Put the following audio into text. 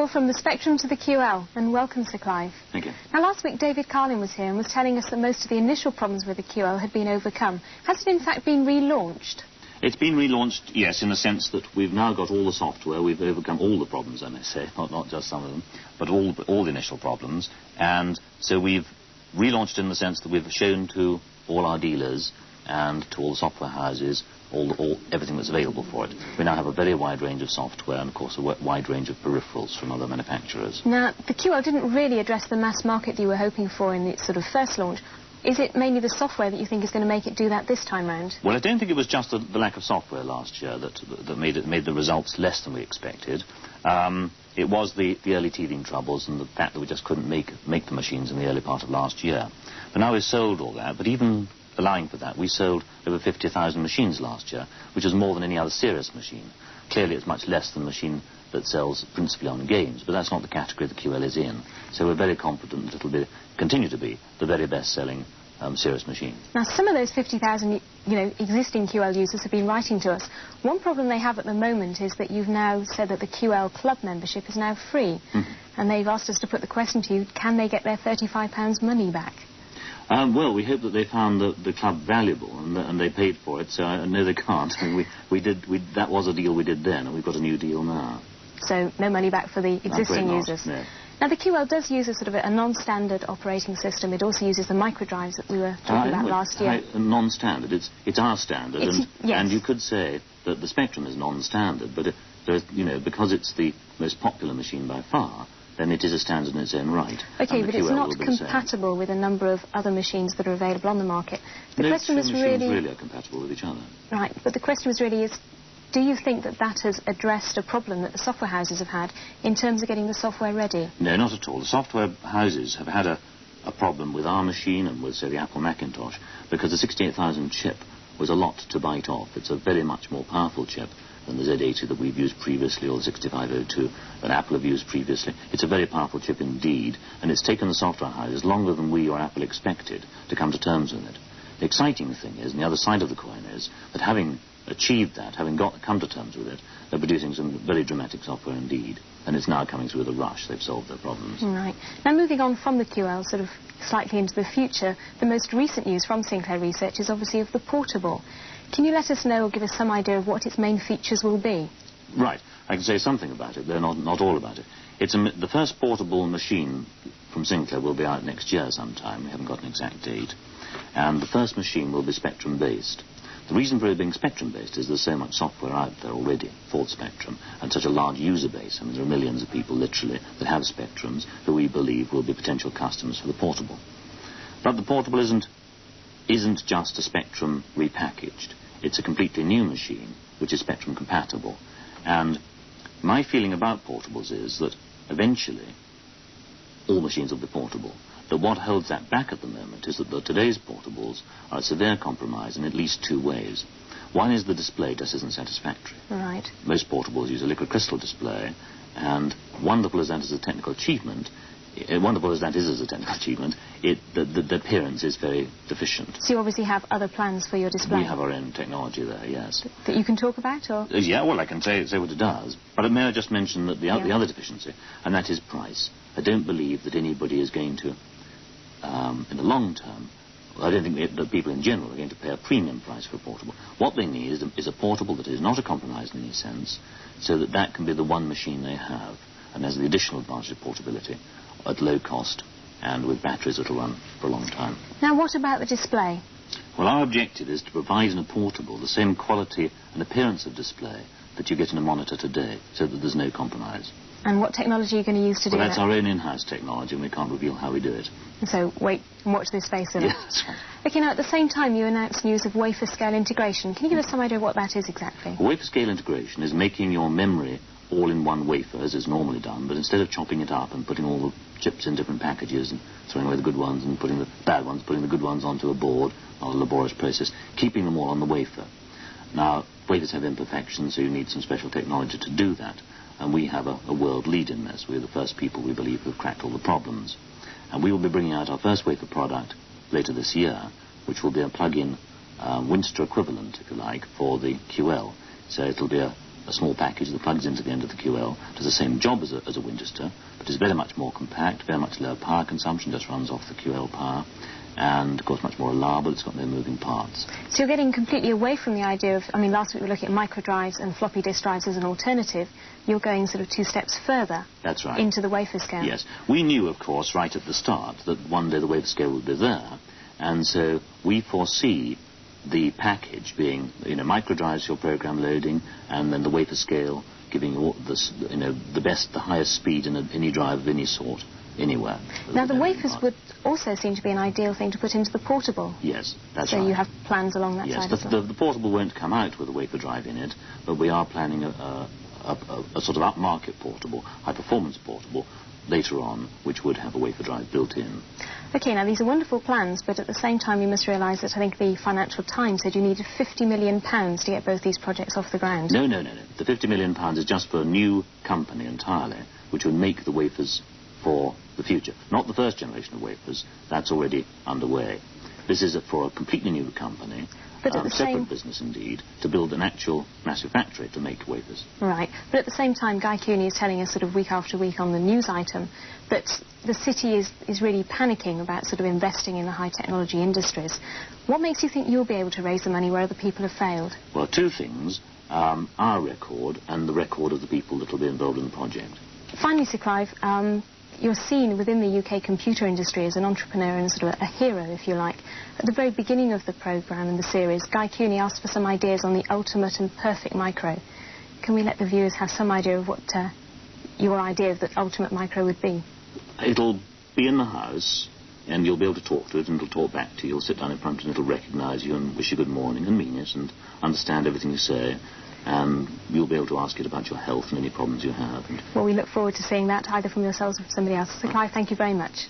Well, from the Spectrum to the QL, and welcome, Sir Clive. Thank you. Now, last week David Carlin was here and was telling us that most of the initial problems with the QL had been overcome. Has it in fact been relaunched? It's been relaunched, yes, in the sense that we've now got all the software, we've overcome all the problems, I may say, not just some of them, but all the initial problems, and so we've relaunched in the sense that we've shown to all our dealers and to all the software houses everything that's available for it. We now have a very wide range of software and, of course, a wide range of peripherals from other manufacturers. Now, the QL didn't really address the mass market that you were hoping for in its sort of first launch. Is it mainly the software that you think is going to make it do that this time round? Well, I don't think it was just the lack of software last year that made the results less than we expected. It was the early teething troubles and the fact that we just couldn't make the machines in the early part of last year. But now we've sold all that, but even allowing for that, we sold over 50,000 machines last year, which is more than any other serious machine. Clearly, it's much less than the machine that sells principally on games, but that's not the category the QL is in. So we're very confident that it'll continue to be the very best-selling serious machine. Now, some of those 50,000, existing QL users have been writing to us. One problem they have at the moment is that you've now said that the QL Club membership is now free. And they've asked us to put the question to you, can they get their £35 money back? Well, we hope that they found the club valuable and they paid for it, so no, they can't. I mean, that was a deal we did then, and we've got a new deal now. So no money back for the existing users? No. Now, the QL does use a sort of a non-standard operating system. It also uses the microdrives that we were talking about last year. Non-standard. It's our standard, yes. And you could say that the Spectrum is non-standard, but because it's the most popular machine by far, then it is a standard in its own right. OK, but it's not compatible with a number of other machines that are available on the market. The question was really are compatible with each other. Right, but the question was really do you think that has addressed a problem that the software houses have had in terms of getting the software ready? No, not at all. The software houses have had a problem with our machine and with, say, the Apple Macintosh, because the 68,000 chip was a lot to bite off. It's a very much more powerful chip than the Z80 that we've used previously, or the 6502 that Apple have used previously. It's a very powerful chip indeed, and it's taken the software houses longer than we or Apple expected to come to terms with it. The exciting thing is, and the other side of the coin is, that having achieved that, having come to terms with it, they're producing some very dramatic software indeed, and it's now coming through with a rush. They've solved their problems. Right. Now, moving on from the QL, sort of slightly into the future, the most recent news from Sinclair Research is obviously of the Portable. Can you let us know or give us some idea of what its main features will be? Right. I can say something about it. They're not all about it. It's the first portable machine from Sinclair will be out next year sometime. We haven't got an exact date. And the first machine will be Spectrum-based. The reason for it being Spectrum-based is there's so much software out there already for Spectrum and such a large user base. I mean, there are millions of people, literally, that have Spectrums who we believe will be potential customers for the Portable. But the Portable isn't just a Spectrum repackaged. It's a completely new machine, which is Spectrum compatible. And my feeling about portables is that eventually all machines will be portable. But what holds that back at the moment is that today's portables are a severe compromise in at least two ways. One is the display just isn't satisfactory. Right. Most portables use a liquid crystal display, and wonderful as that is a technical achievement, the appearance is very deficient. So you obviously have other plans for your display? We have our own technology there, yes. That you can talk about, or? Yeah, well, I can say what it does. But may I just mention that the other deficiency, and that is price. I don't believe that anybody is going to, in the long term, I don't think that people in general are going to pay a premium price for a portable. What they need is a portable that is not a compromise in any sense, so that can be the one machine they have, and has the additional advantage of portability at low cost and with batteries that will run for a long time. Now, what about the display? Well, our objective is to provide in a portable the same quality and appearance of display that you get in a monitor today, so that there's no compromise. And what technology are you going to use to do that? Well, that's our own in-house technology, and we can't reveal how we do it. So wait and watch this space, then. Yes, that's right. OK, now, at the same time, you announced news of wafer-scale integration. Can you give us some idea of what that is exactly? Wafer-scale integration is making your memory all in one wafer, as is normally done, but instead of chopping it up and putting all the chips in different packages and throwing away the good ones and putting the bad ones, putting the good ones onto a board, not a laborious process, keeping them all on the wafer. Now, wafers have imperfections, so you need some special technology to do that, and we have a world lead in this. We're the first people, we believe, who've cracked all the problems. And we will be bringing out our first wafer product later this year, which will be a plug-in Winster equivalent, if you like, for the QL. So it'll be a a small package that plugs into the end of the QL, does the same job as a Winchester, but is very much more compact, very much lower power consumption, just runs off the QL power, and of course much more reliable. It's got no moving parts. So you're getting completely away from the idea of, I mean, last week we were looking at micro drives and floppy disk drives as an alternative. You're going sort of 2 steps further. That's right. Into the wafer scale. Yes. We knew, of course, right at the start that one day the wafer scale would be there, and so we foresee the package being, micro drives for your program loading, and then the wafer scale giving you all this, the best, the highest speed in any drive of any sort, anywhere. Now the wafers would also seem to be an ideal thing to put into the portable. Yes, that's right. So you have plans along that side as well. The portable won't come out with a wafer drive in it, but we are planning a sort of upmarket portable, high-performance portable, later on, which would have a wafer drive built in. OK, now these are wonderful plans, but at the same time you must realise that I think the Financial Times said you needed £50 million to get both these projects off the ground. No. The £50 million is just for a new company entirely, which would make the wafers for the future. Not the first generation of wafers, that's already underway. This is for a completely new company, but at the separate business indeed, to build an actual massive factory to make wafers. Right, but at the same time Guy Cooney is telling us sort of week after week on the news item that the city is really panicking about sort of investing in the high technology industries. What makes you think you'll be able to raise the money where other people have failed? Well, 2 things, our record and the record of the people that will be involved in the project. Finally, Sir Clive, you're seen within the UK computer industry as an entrepreneur and sort of a hero, if you like. At the very beginning of the programme and the series, Guy Cooney asked for some ideas on the ultimate and perfect micro. Can we let the viewers have some idea of what your idea of the ultimate micro would be? It'll be in the house, and you'll be able to talk to it, and it'll talk back to you. You'll sit down in front, and it'll recognise you and wish you good morning and mean it and understand everything you say. And you'll be able to ask it about your health and any problems you have. Well, we look forward to seeing that, either from yourselves or from somebody else. Sir Clive, thank you very much.